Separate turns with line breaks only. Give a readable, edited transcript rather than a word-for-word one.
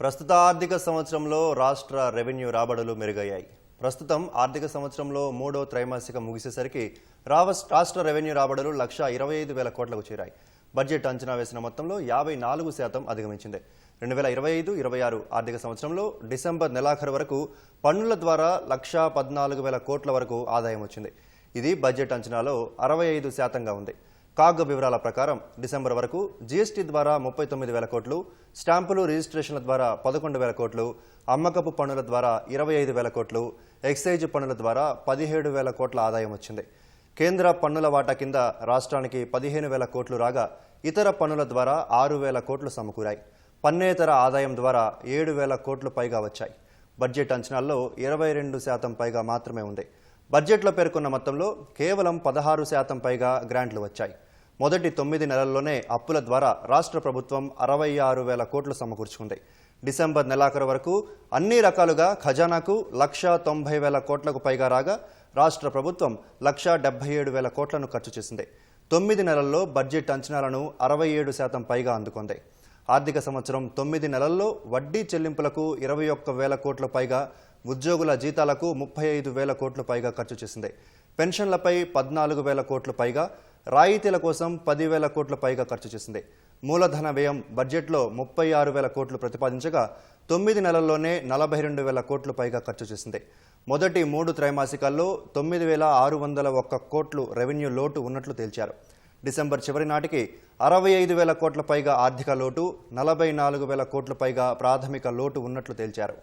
ప్రస్తుత ఆర్థిక సంవత్సరంలో రాష్ట్ర రెవెన్యూ రాబడులు మెరుగయ్యాయి. ప్రస్తుతం ఆర్థిక సంవత్సరంలో మూడో త్రైమాసికం ముగిసేసరికి రాష్ట్ర రెవెన్యూ రాబడులు 1,25,000 కోట్లకు చేరాయి. బడ్జెట్ అంచనా వేసిన మొత్తంలో 54% అధిగమించింది. 2025-26 ఆర్థిక సంవత్సరంలో డిసెంబర్ నెలాఖరు వరకు పన్నుల ద్వారా 1,14,000 కోట్ల వరకు ఆదాయం వచ్చింది. ఇది బడ్జెట్ అంచనాలో 65%గా ఉంది. కాగ్ వివరాల ప్రకారం డిసెంబర్ వరకు జీఎస్టీ ద్వారా 39,000 కోట్లు, స్టాంపులు రిజిస్ట్రేషన్ల ద్వారా 11,000 కోట్లు, అమ్మకపు పన్నుల ద్వారా 25,000 కోట్లు, ఎక్సైజ్ పన్నుల ద్వారా 17,000 కోట్ల ఆదాయం వచ్చింది. కేంద్ర పన్నుల వాటా కింద రాష్ట్రానికి 15,000 కోట్లు రాగా ఇతర పన్నుల ద్వారా 6,000 కోట్లు సమకూరాయి. పన్నేతర ఆదాయం ద్వారా 7,000 కోట్లు పైగా వచ్చాయి. బడ్జెట్ అంచనాల్లో 22% పైగా మాత్రమే ఉంది. బడ్జెట్లో పేర్కొన్న మొత్తంలో కేవలం 16% పైగా గ్రాంట్లు వచ్చాయి. మొదటి 9 నెలల్లోనే అప్పుల ద్వారా రాష్ట్ర ప్రభుత్వం 66,000 కోట్లు సమకూర్చుకుంది. డిసెంబర్ నెలాఖరు వరకు అన్ని రకాలుగా ఖజానాకు 1,90,000 కోట్లకు పైగా రాగా రాష్ట్ర ప్రభుత్వం 1,77,000 కోట్లను ఖర్చు చేసింది. 9 నెలల్లో బడ్జెట్ అంచనాలను 67% పైగా అందుకుంది. ఆర్థిక సంవత్సరం 9 నెలల్లో వడ్డీ చెల్లింపులకు 21,000 కోట్ల పైగా, ఉద్యోగుల జీతాలకు 35,000 కోట్ల పైగా ఖర్చు చేసింది. పెన్షన్లపై 14,000 కోట్ల పైగా, రాయితీల కోసం 10,000 కోట్ల పైగా ఖర్చు చేసింది. మూలధన వ్యయం బడ్జెట్లో 36,000 కోట్లు ప్రతిపాదించగా 9 నెలల్లోనే 42,000 కోట్ల పైగా ఖర్చు చేసింది. మొదటి 3 త్రైమాసికాల్లో 9,601 కోట్లు రెవెన్యూ లోటు ఉన్నట్లు తేల్చారు. డిసెంబర్ చివరి నాటికి 65,000 కోట్ల పైగా ఆర్థిక లోటు, 44,000 కోట్ల పైగా ప్రాథమిక లోటు ఉన్నట్లు తేల్చారు.